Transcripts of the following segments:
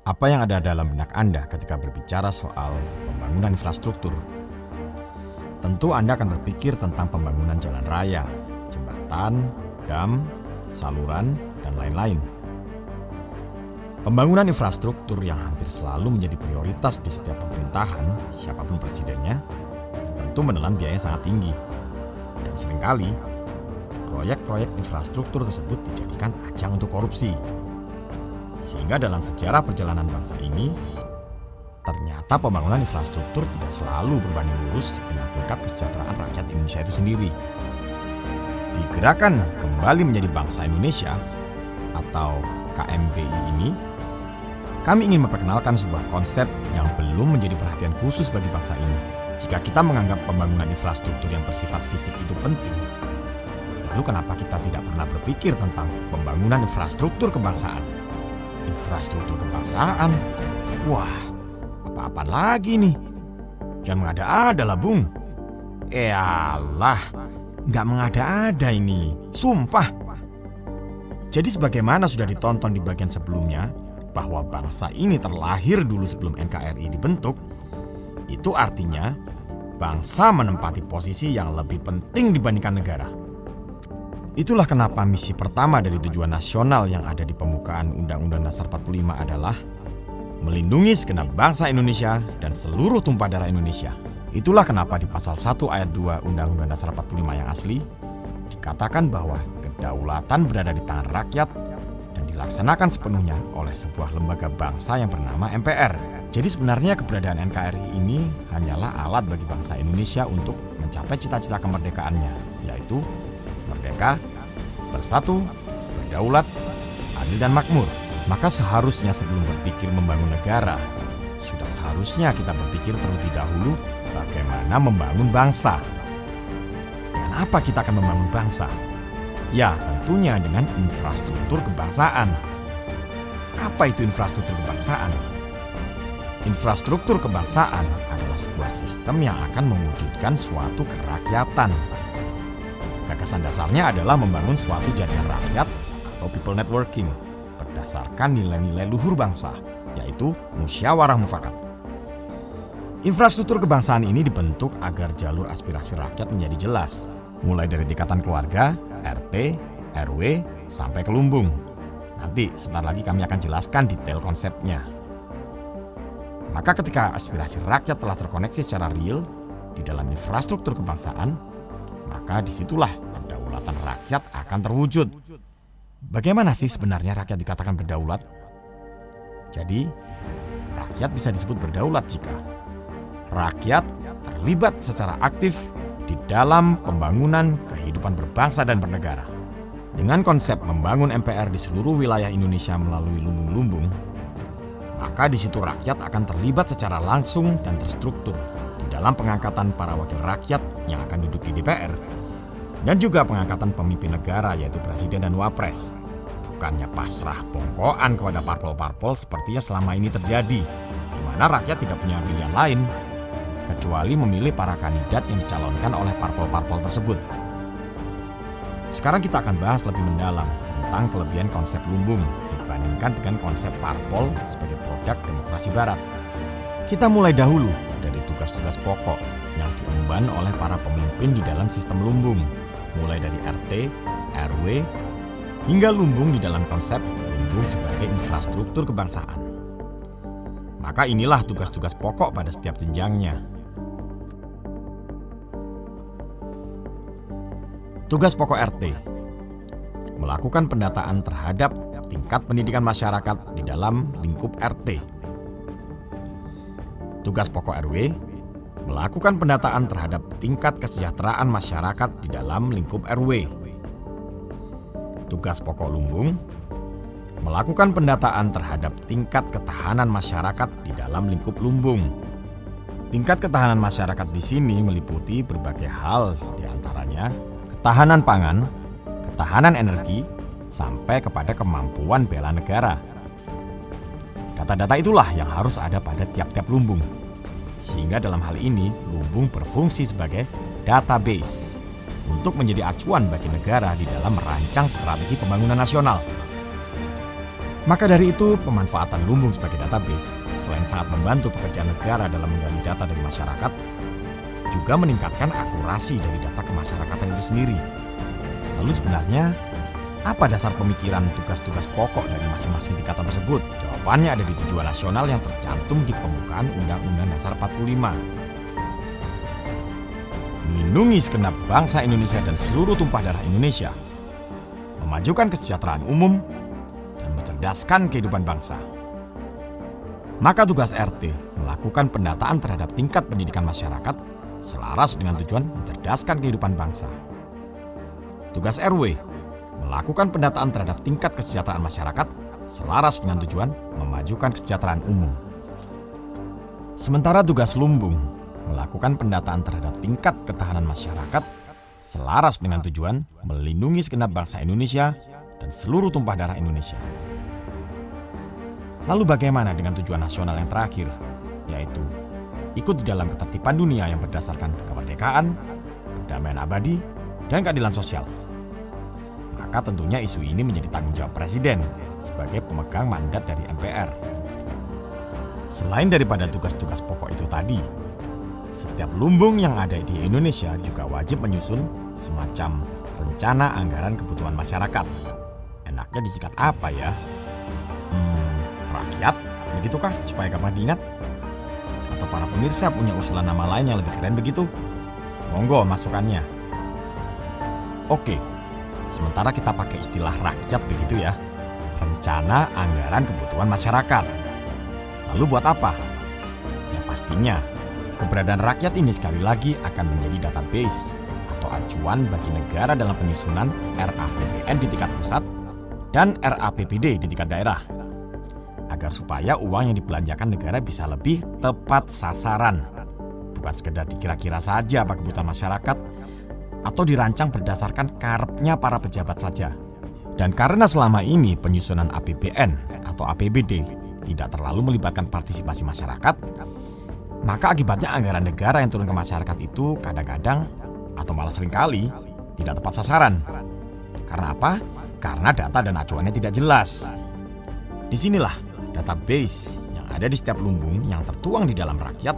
Apa yang ada dalam benak Anda ketika berbicara soal pembangunan infrastruktur? Tentu Anda akan berpikir tentang pembangunan jalan raya, jembatan, dam, saluran, dan lain-lain. Pembangunan infrastruktur yang hampir selalu menjadi prioritas di setiap pemerintahan, siapapun presidennya, tentu menelan biaya sangat tinggi. Dan seringkali, proyek-proyek infrastruktur tersebut dijadikan ajang untuk korupsi. Sehingga dalam sejarah perjalanan bangsa ini, ternyata pembangunan infrastruktur tidak selalu berbanding lurus dengan tingkat kesejahteraan rakyat Indonesia itu sendiri. Di gerakan Kembali Menjadi Bangsa Indonesia atau KMBI ini, kami ingin memperkenalkan sebuah konsep yang belum menjadi perhatian khusus bagi bangsa ini. Jika kita menganggap pembangunan infrastruktur yang bersifat fisik itu penting, lalu kenapa kita tidak pernah berpikir tentang pembangunan infrastruktur kebangsaan? Infrastruktur kebangsaan? Wah, apa-apaan lagi nih? Jangan mengada-ada lah, Bung. Eyalah, nggak mengada-ada ini, sumpah. Jadi sebagaimana sudah ditonton di bagian sebelumnya, bahwa bangsa ini terlahir dulu sebelum NKRI dibentuk, itu artinya bangsa menempati posisi yang lebih penting dibandingkan negara. Itulah kenapa misi pertama dari tujuan nasional yang ada di pembukaan Undang-Undang Dasar 45 adalah melindungi segenap bangsa Indonesia dan seluruh tumpah darah Indonesia. Itulah kenapa di pasal 1 ayat 2 Undang-Undang Dasar 45 yang asli dikatakan bahwa kedaulatan berada di tangan rakyat dan dilaksanakan sepenuhnya oleh sebuah lembaga bangsa yang bernama MPR. Jadi sebenarnya keberadaan NKRI ini hanyalah alat bagi bangsa Indonesia untuk mencapai cita-cita kemerdekaannya, yaitu merdeka, bersatu, berdaulat, adil dan makmur. Maka seharusnya sebelum berpikir membangun negara, sudah seharusnya kita berpikir terlebih dahulu bagaimana membangun bangsa. Dengan apa kita akan membangun bangsa? Ya, tentunya dengan infrastruktur kebangsaan. Apa itu infrastruktur kebangsaan? Infrastruktur kebangsaan adalah sebuah sistem yang akan mewujudkan suatu kerakyatan. Gagasan dasarnya adalah membangun suatu jaringan rakyat atau people networking berdasarkan nilai-nilai luhur bangsa, yaitu musyawarah mufakat. Infrastruktur kebangsaan ini dibentuk agar jalur aspirasi rakyat menjadi jelas, mulai dari tingkatan keluarga, RT, RW, sampai ke lumbung. Nanti sebentar lagi kami akan jelaskan detail konsepnya. Maka ketika aspirasi rakyat telah terkoneksi secara real di dalam infrastruktur kebangsaan, maka disitulah kedaulatan rakyat akan terwujud. Bagaimana sih sebenarnya rakyat dikatakan berdaulat? Jadi, rakyat bisa disebut berdaulat jika rakyat terlibat secara aktif di dalam pembangunan kehidupan berbangsa dan bernegara. Dengan konsep membangun MPR di seluruh wilayah Indonesia melalui lumbung-lumbung, maka di situ rakyat akan terlibat secara langsung dan terstruktur di dalam pengangkatan para wakil rakyat yang akan duduk di DPR dan juga pengangkatan pemimpin negara yaitu presiden dan wapres. Bukannya pasrah bongkoan kepada parpol-parpol sepertinya selama ini terjadi, di mana rakyat tidak punya pilihan lain kecuali memilih para kandidat yang dicalonkan oleh parpol-parpol tersebut. Sekarang kita akan bahas lebih mendalam tentang kelebihan konsep lumbung dibandingkan dengan konsep parpol sebagai produk demokrasi barat. Kita mulai dahulu dari tugas-tugas pokok yang diemban oleh para pemimpin di dalam sistem lumbung, mulai dari RT, RW, hingga lumbung di dalam konsep lumbung sebagai infrastruktur kebangsaan. Maka inilah tugas-tugas pokok pada setiap jenjangnya. Tugas pokok RT: melakukan pendataan terhadap tingkat pendidikan masyarakat di dalam lingkup RT. Tugas pokok RW: melakukan pendataan terhadap tingkat kesejahteraan masyarakat di dalam lingkup RW. Tugas pokok lumbung: melakukan pendataan terhadap tingkat ketahanan masyarakat di dalam lingkup lumbung. Tingkat ketahanan masyarakat di sini meliputi berbagai hal, diantaranya ketahanan pangan, ketahanan energi, sampai kepada kemampuan bela negara. Data-data itulah yang harus ada pada tiap-tiap lumbung. Sehingga dalam hal ini, lumbung berfungsi sebagai database untuk menjadi acuan bagi negara di dalam merancang strategi pembangunan nasional. Maka dari itu, pemanfaatan lumbung sebagai database selain sangat membantu pekerjaan negara dalam menggali data dari masyarakat, juga meningkatkan akurasi dari data kemasyarakatan itu sendiri. Lalu sebenarnya, apa dasar pemikiran tugas-tugas pokok dari masing-masing tingkatan tersebut? Jawabannya ada di tujuan nasional yang tercantum di pembukaan Undang-Undang Dasar 45. Melindungi segenap bangsa Indonesia dan seluruh tumpah darah Indonesia, memajukan kesejahteraan umum, dan mencerdaskan kehidupan bangsa. Maka tugas RT melakukan pendataan terhadap tingkat pendidikan masyarakat selaras dengan tujuan mencerdaskan kehidupan bangsa. Tugas RW melakukan pendataan terhadap tingkat kesejahteraan masyarakat selaras dengan tujuan memajukan kesejahteraan umum. Sementara tugas lumbung melakukan pendataan terhadap tingkat ketahanan masyarakat selaras dengan tujuan melindungi segenap bangsa Indonesia dan seluruh tumpah darah Indonesia. Lalu bagaimana dengan tujuan nasional yang terakhir, yaitu ikut di dalam ketertiban dunia yang berdasarkan kemerdekaan, perdamaian abadi, dan keadilan sosial? Maka tentunya isu ini menjadi tanggung jawab Presiden sebagai pemegang mandat dari MPR. Selain daripada tugas-tugas pokok itu tadi, setiap lumbung yang ada di Indonesia juga wajib menyusun semacam rencana anggaran kebutuhan masyarakat. Enaknya disingkat apa ya? Rakyat, begitukah supaya gampang diingat? Atau para pemirsa punya usulan nama lain yang lebih keren begitu? Monggo masukannya. Oke, sementara kita pakai istilah rakyat begitu ya. Rencana anggaran kebutuhan masyarakat. Lalu buat apa? Ya pastinya, keberadaan rakyat ini sekali lagi akan menjadi database atau acuan bagi negara dalam penyusunan RAPBN di tingkat pusat dan RAPBD di tingkat daerah, agar supaya uang yang dibelanjakan negara bisa lebih tepat sasaran, bukan sekedar dikira-kira saja apa kebutuhan masyarakat atau dirancang berdasarkan karepnya para pejabat saja. Dan karena selama ini penyusunan APBN atau APBD tidak terlalu melibatkan partisipasi masyarakat, maka akibatnya anggaran negara yang turun ke masyarakat itu kadang-kadang atau malah seringkali tidak tepat sasaran. Karena apa? Karena data dan acuannya tidak jelas. Disinilah database yang ada di setiap lumbung yang tertuang di dalam rakyat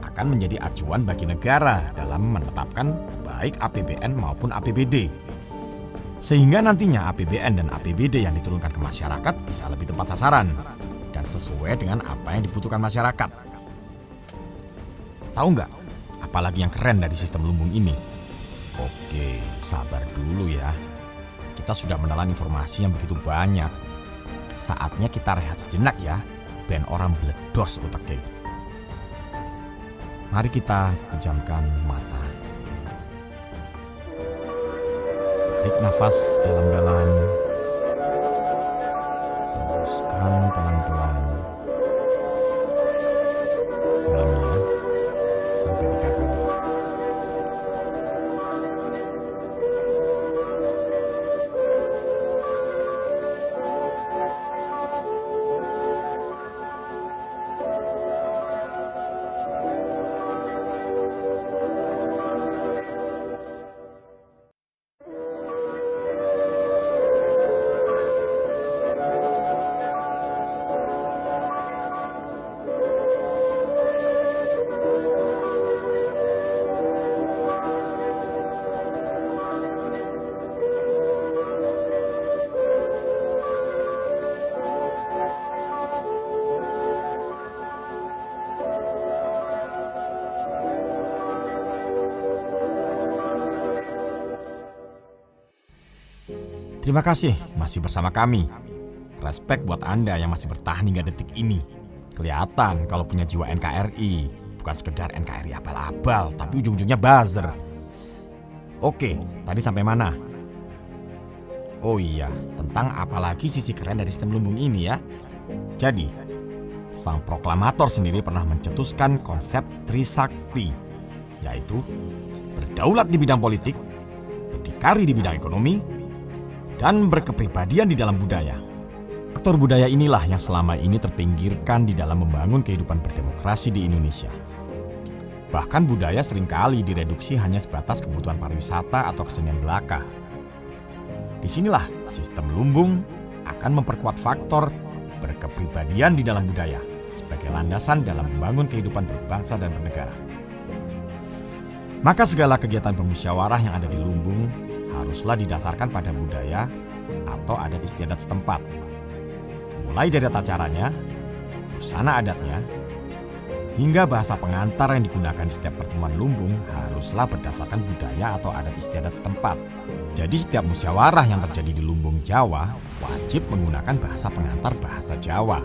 akan menjadi acuan bagi negara dalam menetapkan baik APBN maupun APBD. Sehingga nantinya APBN dan APBD yang diturunkan ke masyarakat bisa lebih tepat sasaran dan sesuai dengan apa yang dibutuhkan masyarakat. Tahu nggak, apalagi yang keren dari sistem lumbung ini? Oke, sabar dulu ya. Kita sudah menelan informasi yang begitu banyak. Saatnya kita rehat sejenak ya, ben orang bledos otaknya. Mari kita pejamkan mata. Tarik nafas dalam-dalam. Hembuskan pelan-pelan. Ulangi ya, sampai 3 kali. Terima kasih masih bersama kami. Respect buat Anda yang masih bertahan hingga detik ini. Kelihatan kalau punya jiwa NKRI. Bukan sekedar NKRI abal-abal, tapi ujung-ujungnya buzzer. Oke, tadi sampai mana? Oh iya, tentang apalagi sisi keren dari sistem lumbung ini ya. Jadi, sang proklamator sendiri pernah mencetuskan konsep Trisakti, yaitu berdaulat di bidang politik, berdikari di bidang ekonomi, dan berkepribadian di dalam budaya. Faktor budaya inilah yang selama ini terpinggirkan di dalam membangun kehidupan berdemokrasi di Indonesia. Bahkan budaya seringkali direduksi hanya sebatas kebutuhan pariwisata atau kesenian belaka. Disinilah sistem lumbung akan memperkuat faktor berkepribadian di dalam budaya sebagai landasan dalam membangun kehidupan berbangsa dan bernegara. Maka segala kegiatan bermusyawarah yang ada di lumbung haruslah didasarkan pada budaya atau adat istiadat setempat. Mulai dari tata caranya, busana adatnya, hingga bahasa pengantar yang digunakan di setiap pertemuan lumbung haruslah berdasarkan budaya atau adat istiadat setempat. Jadi setiap musyawarah yang terjadi di lumbung Jawa wajib menggunakan bahasa pengantar bahasa Jawa.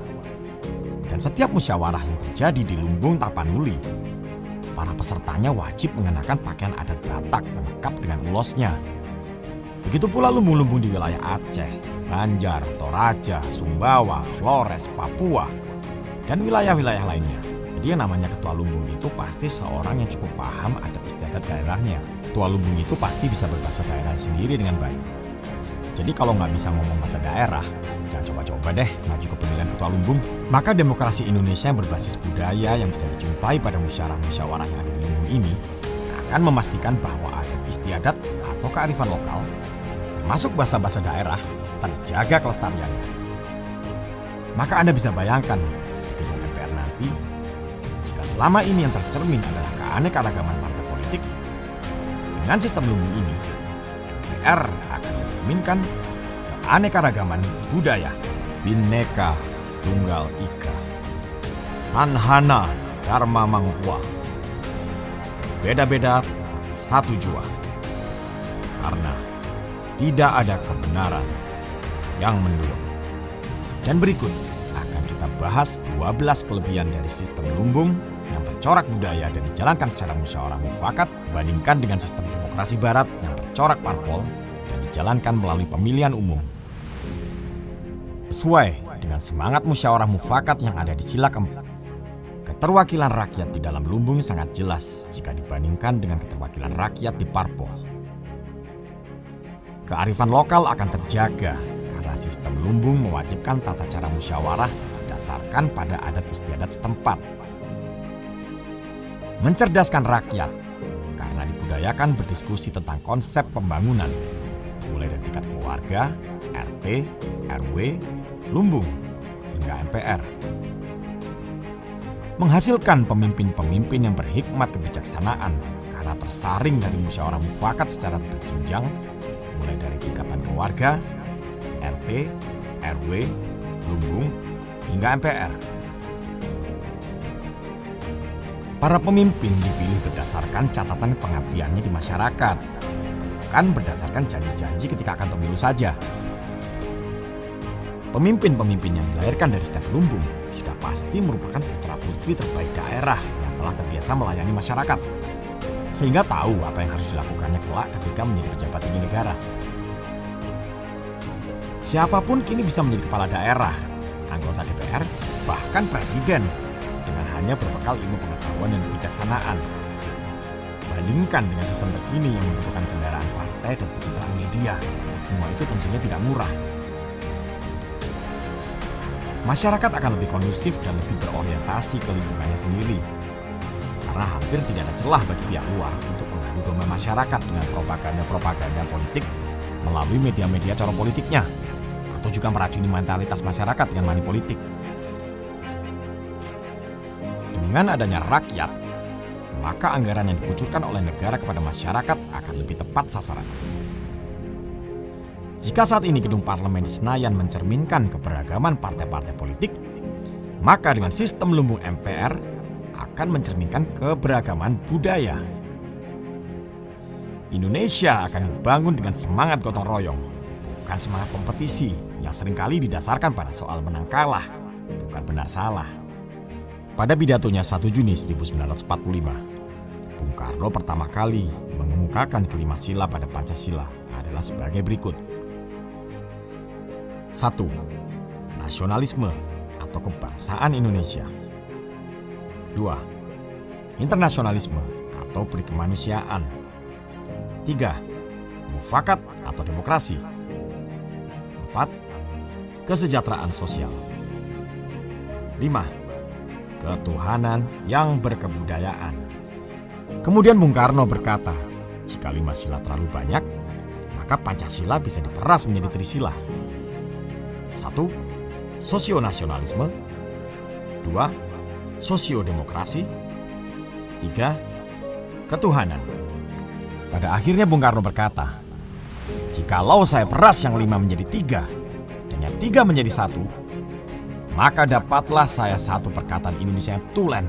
Dan setiap musyawarah yang terjadi di lumbung Tapanuli, para pesertanya wajib mengenakan pakaian adat Batak lengkap dengan ulosnya. Begitu pula lumbung-lumbung di wilayah Aceh, Banjar, Toraja, Sumbawa, Flores, Papua, dan wilayah-wilayah lainnya. Jadi yang namanya ketua lumbung itu pasti seorang yang cukup paham adat istiadat daerahnya. Ketua lumbung itu pasti bisa berbahasa daerah sendiri dengan baik. Jadi kalau nggak bisa ngomong bahasa daerah, jangan coba-coba deh maju ke pemilihan ketua lumbung. Maka demokrasi Indonesia yang berbasis budaya yang bisa dijumpai pada musyawarah yang ada di lumbung ini akan memastikan bahwa adat istiadat atau kearifan lokal, termasuk bahasa-bahasa daerah, terjaga kelestariannya. Maka Anda bisa bayangkan di gedung MPR nanti, jika selama ini yang tercermin adalah keanekaragaman partai politik, dengan sistem lumbung ini, MPR akan mencerminkan keanekaragaman budaya. Bhinneka Tunggal Ika, Tanhana Dharma Manghuwa, beda-beda tapi satu jua, karena tidak ada kebenaran yang mendua. Dan berikut akan kita bahas 12 kelebihan dari sistem lumbung yang bercorak budaya dan dijalankan secara musyawarah mufakat dibandingkan dengan sistem demokrasi barat yang bercorak parpol dan dijalankan melalui pemilihan umum. Sesuai dengan semangat musyawarah mufakat yang ada di sila keempat, keterwakilan rakyat di dalam lumbung sangat jelas jika dibandingkan dengan keterwakilan rakyat di parpol. Kearifan lokal akan terjaga karena sistem lumbung mewajibkan tata cara musyawarah berdasarkan pada adat istiadat setempat. Mencerdaskan rakyat karena dibudayakan berdiskusi tentang konsep pembangunan, mulai dari tingkat keluarga, RT, RW, lumbung, hingga MPR. Menghasilkan pemimpin-pemimpin yang berhikmat kebijaksanaan karena tersaring dari musyawarah mufakat secara berjenjang, mulai dari tingkatan keluarga, RT, RW, lumbung, hingga MPR. Para pemimpin dipilih berdasarkan catatan pengabdiannya di masyarakat, bukan berdasarkan janji-janji ketika akan pemilu saja. Pemimpin-pemimpin yang dilahirkan dari setiap lumbung sudah pasti merupakan putra-putri terbaik daerah yang telah terbiasa melayani masyarakat, sehingga tahu apa yang harus dilakukannya kelak ketika menjadi pejabat tinggi negara. Siapapun kini bisa menjadi kepala daerah, anggota DPR, bahkan presiden dengan hanya berbekal ilmu pengetahuan dan kebijaksanaan. Bandingkan dengan sistem terkini yang membutuhkan kendaraan partai dan pencitraan media, semua itu tentunya tidak murah. Masyarakat akan lebih kondusif dan lebih berorientasi ke lingkungannya sendiri, karena hampir tidak ada celah bagi pihak luar untuk mengadu domba masyarakat dengan propaganda politik melalui media-media corong politiknya, atau juga meracuni mentalitas masyarakat dengan money politik. Dengan adanya rakyat, maka anggaran yang dikucurkan oleh negara kepada masyarakat akan lebih tepat sasaran. Jika saat ini gedung parlemen di Senayan mencerminkan keberagaman partai-partai politik, maka dengan sistem lumbung MPR akan mencerminkan keberagaman budaya. Indonesia akan dibangun dengan semangat gotong royong, bukan semangat kompetisi yang seringkali didasarkan pada soal menang kalah, bukan benar salah. Pada pidatonya 1 Juni 1945, Bung Karno pertama kali mengemukakan kelima sila pada Pancasila adalah sebagai berikut. 1. Nasionalisme atau kebangsaan Indonesia. 2. Internasionalisme atau perikemanusiaan. 3. Mufakat atau demokrasi. 4. Kesejahteraan sosial. 5. Ketuhanan yang berkebudayaan. Kemudian Bung Karno berkata, jika 5 sila terlalu banyak, maka Pancasila bisa diperas menjadi trisila. 1. Sosionasionalisme. 2. Sosiodemokrasi. 3. Ketuhanan. Pada akhirnya Bung Karno berkata, "Jikalau saya peras yang 5 menjadi 3 dan yang 3 menjadi 1, maka dapatlah saya satu perkataan Indonesia yang tulen,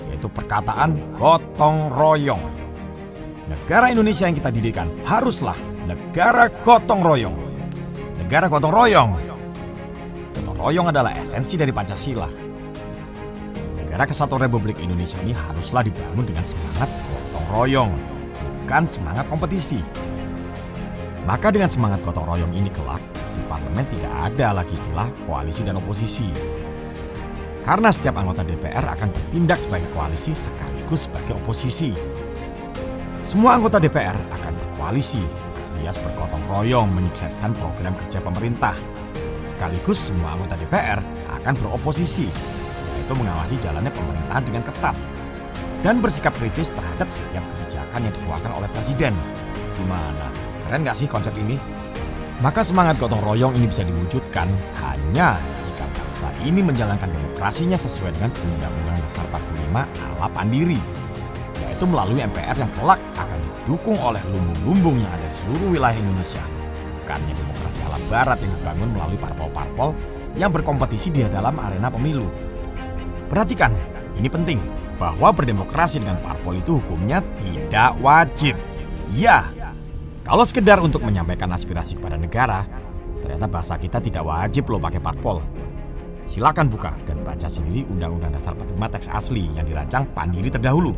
yaitu perkataan gotong royong. Negara Indonesia yang kita dirikan haruslah negara gotong royong. Negara gotong royong. Gotong royong adalah esensi dari Pancasila. Negara Kesatuan Republik Indonesia ini haruslah dibangun dengan semangat gotong royong, bukan semangat kompetisi. Maka dengan semangat gotong royong ini kelak, di parlemen tidak ada lagi istilah koalisi dan oposisi. Karena setiap anggota DPR akan bertindak sebagai koalisi sekaligus sebagai oposisi. Semua anggota DPR akan berkoalisi, alias bergotong royong menyukseskan program kerja pemerintah. Sekaligus semua anggota DPR akan beroposisi, yaitu mengawasi jalannya pemerintahan dengan ketat dan bersikap kritis terhadap setiap kebijakan yang dikeluarkan oleh Presiden. Gimana? Keren gak sih konsep ini? Maka semangat gotong royong ini bisa diwujudkan hanya jika bangsa ini menjalankan demokrasinya sesuai dengan Undang-Undang Dasar 45 ala Pandiri, yaitu melalui MPR yang kelak akan didukung oleh lumbung-lumbung yang ada di seluruh wilayah Indonesia. Bukannya demokrasi ala barat yang dibangun melalui parpol-parpol yang berkompetisi di dalam arena pemilu. Perhatikan, ini penting, bahwa berdemokrasi dengan parpol itu hukumnya tidak wajib. Ya, kalau sekedar untuk menyampaikan aspirasi kepada negara, ternyata bangsa kita tidak wajib loh pakai parpol. Silakan buka dan baca sendiri Undang-Undang Dasar 45 teks asli yang dirancang Pandiri terdahulu.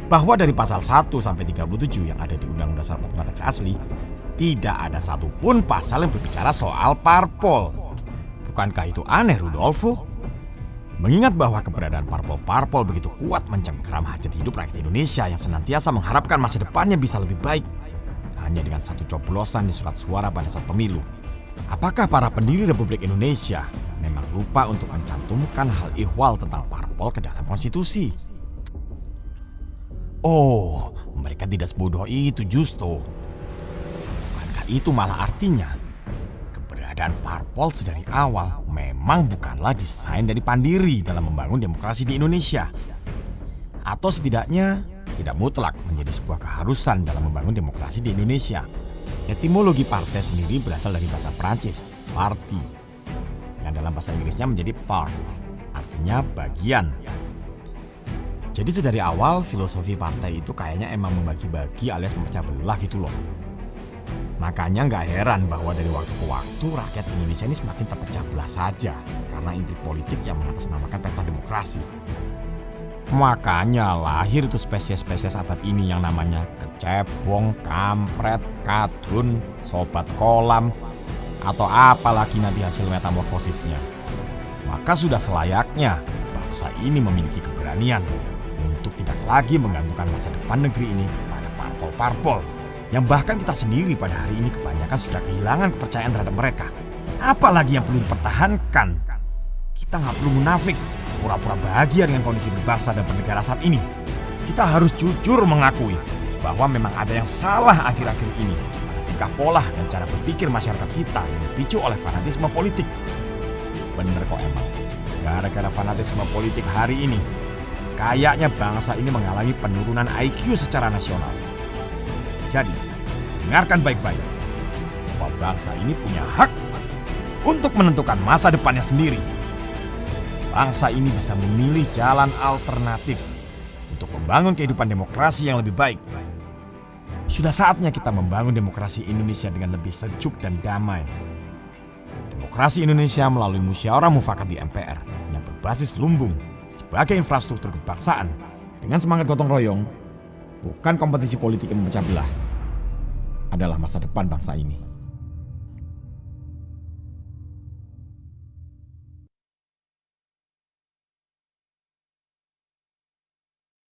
Bahwa dari pasal 1 sampai 37 yang ada di Undang-Undang Dasar 45 teks asli, tidak ada satupun pasal yang berbicara soal parpol. Bukankah itu aneh, Rudolfo? Mengingat bahwa keberadaan parpol-parpol begitu kuat mencengkeram hajat hidup rakyat Indonesia yang senantiasa mengharapkan masa depannya bisa lebih baik hanya dengan satu coblosan di surat suara pada saat pemilu. Apakah para pendiri Republik Indonesia memang lupa untuk mencantumkan hal ihwal tentang parpol ke dalam konstitusi? Oh, mereka tidak sebodoh itu justru. Bukankah itu malah artinya keberadaan parpol sedari awal memang bukanlah desain dari Pandiri dalam membangun demokrasi di Indonesia? Atau setidaknya tidak mutlak menjadi sebuah keharusan dalam membangun demokrasi di Indonesia. Etimologi partai sendiri berasal dari bahasa Prancis, parti, yang dalam bahasa Inggrisnya menjadi part, artinya bagian. Jadi sedari awal filosofi partai itu kayaknya emang membagi-bagi alias memecah belah gitu loh. Makanya nggak heran bahwa dari waktu ke waktu rakyat Indonesia ini semakin terpecah belah saja karena intrik politik yang mengatasnamakan pesta demokrasi. Makanya lahir itu spesies-spesies abad ini yang namanya kecebong, kampret, kadrun, sobat kolam, atau apalagi nanti hasil metamorfosisnya. Maka sudah selayaknya bangsa ini memiliki keberanian untuk tidak lagi menggantungkan masa depan negeri ini kepada parpol-parpol yang bahkan kita sendiri pada hari ini kebanyakan sudah kehilangan kepercayaan terhadap mereka. Apalagi yang perlu dipertahankan. Kita nggak perlu munafik, pura-pura bahagia dengan kondisi berbangsa dan bernegara saat ini. Kita harus jujur mengakui bahwa memang ada yang salah akhir-akhir ini pada tingkah pola dan cara berpikir masyarakat kita yang dipicu oleh fanatisme politik. Bener kok emang, gara-gara fanatisme politik hari ini, kayaknya bangsa ini mengalami penurunan IQ secara nasional. Jadi, dengarkan baik-baik bahwa bangsa ini punya hak untuk menentukan masa depannya sendiri. Bangsa ini bisa memilih jalan alternatif untuk membangun kehidupan demokrasi yang lebih baik. Sudah saatnya kita membangun demokrasi Indonesia dengan lebih sejuk dan damai. Demokrasi Indonesia melalui musyawarah mufakat di MPR yang berbasis lumbung sebagai infrastruktur kebangsaan dengan semangat gotong royong, bukan kompetisi politik yang memecah belah, adalah masa depan bangsa ini.